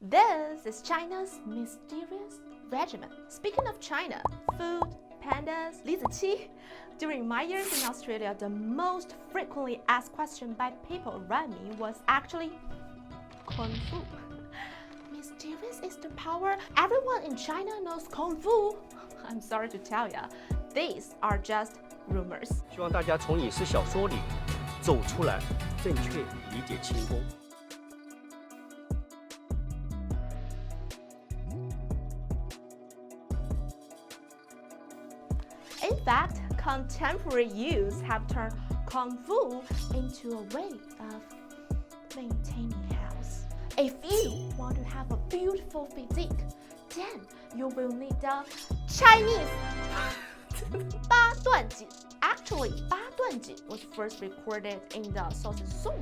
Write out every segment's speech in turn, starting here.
This is China's mysterious regimen. Speaking of China, food, pandas, 李子柒. During my years in Australia, the most frequently asked question by people around me was actually Kung Fu. Mysterious is the power. Everyone in China knows Kung Fu. I'm sorry to tell ya, these are just rumors. 希望大家从影视小说里走出来，正确理解轻功。 In fact, contemporary youths have turned Kung Fu into a way of maintaining health. If you want to have a beautiful physique, then you will need the Chinese Baduanjin. Actually, Baduanjin was first recorded in the Song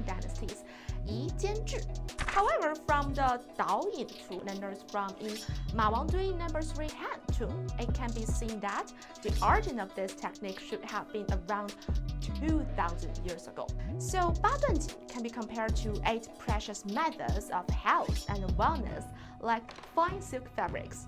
dynasty's Yi Jianzhi. However, from the Daoyin to learners from in Ma Wangdui number 3 hand tomb, it can be seen that the origin of this technique should have been around 2,000 years ago. So Baduanjin can be compared to 8 precious methods of health and wellness, like fine silk fabrics.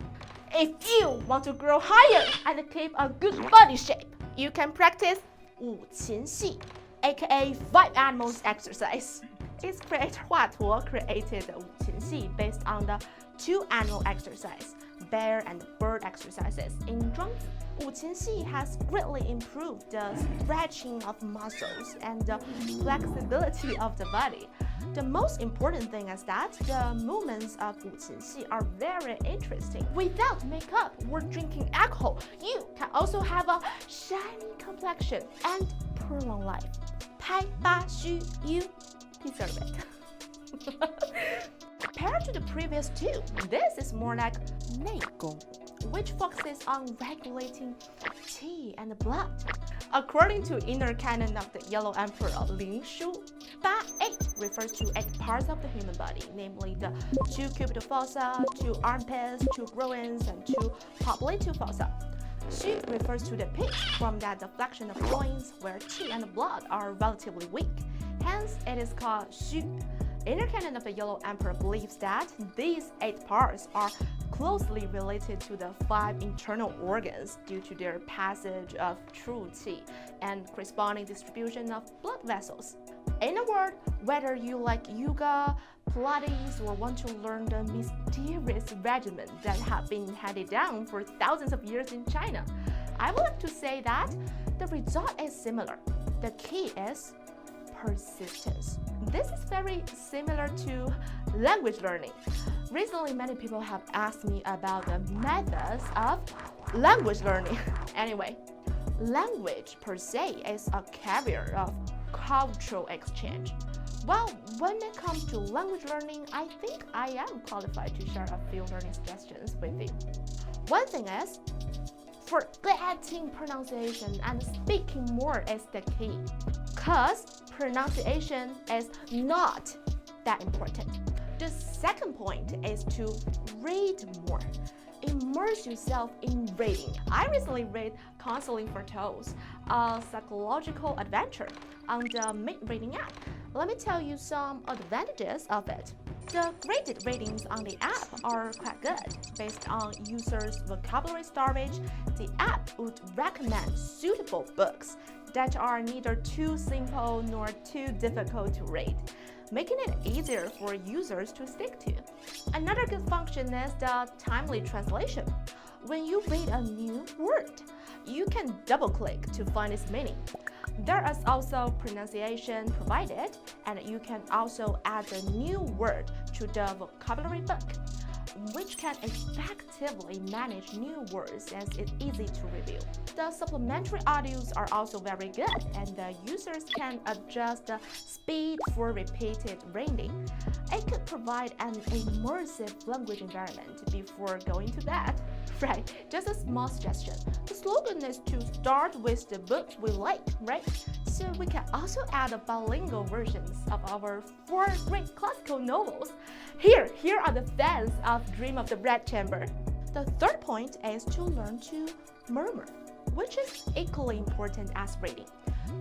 If you want to grow higher and keep a good body shape, you can practice Wuqinxi, aka 5 animals exercise. Its creator Hua Tuo created Wuqinxi based on the 2 animal exercise, bear and bird exercises in Zhuangzi. Wuqinxi has greatly improved the stretching of muscles and the flexibility of the body. The most important thing is that the movements of Wuqinxi are very interesting. Without makeup or drinking alcohol, you can also have a shiny complexion and prolong life. 拍八虚 you deserve it. Compared to the previous 2, this is more like 内功, which focuses on regulating qi and blood. According to inner canon of the Yellow Emperor Ling Shu, 8 refers to 8 parts of the human body, namely the 2 cubital fossa, 2 armpits, 2 groins, and 2 popliteal fossa. Xu refers to the peak, from that the flexion of loins, where qi and blood are relatively weak. Hence, it is called Xu. Inner canon of the Yellow Emperor believes that these 8 parts are closely related to the 5 internal organs due to their passage of true qi and corresponding distribution of blood vessels. In a word, whether you like yoga, Pilates, or want to learn the mysterious regimen that have been handed down for thousands of years in China, I would like to say that the result is similar. The key is persistence. This is very similar to language learning. Recently, many people have asked me about the methods of language learning. Anyway, language per se is a carrier of cultural exchange. Well, when it comes to language learning, I think I am qualified to share a few learning suggestions with you. One thing is, forgetting pronunciation and speaking more is the key, because pronunciation is not that important. The second point is to read more. Immerse yourself in reading. I recently read Counseling for Toes, a psychological adventure on the Mint Reading app. Let me tell you some advantages of it. The graded ratings on the app are quite good. Based on users' vocabulary storage, the app would recommend suitable books that are neither too simple nor too difficult to read, making it easier for users to stick to. Another good function is the timely translation. When you read a new word, you can double-click to find its meaning. There is also pronunciation provided, and you can also add a new word to the vocabulary book, which can effectively manage new words as it's easy to review. The supplementary audios are also very good, and the users can adjust the speed for repeated reading. It could provide an immersive language environment before going to bed. Right, just a small suggestion. The slogan is to start with the books we like, right? So we can also add bilingual versions of our 4 great classical novels. Here are the fans of Dream of the Red Chamber. The third point is to learn to murmur, which is equally important as reading.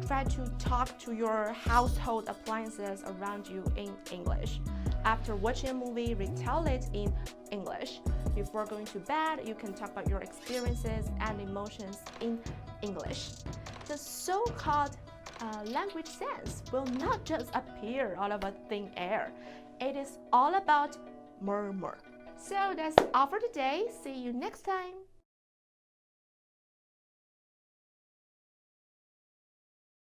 Try to talk to your household appliances around you in English. after watching a movie, retell it in English. Before going to bed, you can talk about your experiences and emotions in English. The so-called language sense will not just appear out of a thin air. It is all about murmur. So that's all for today. See you next time.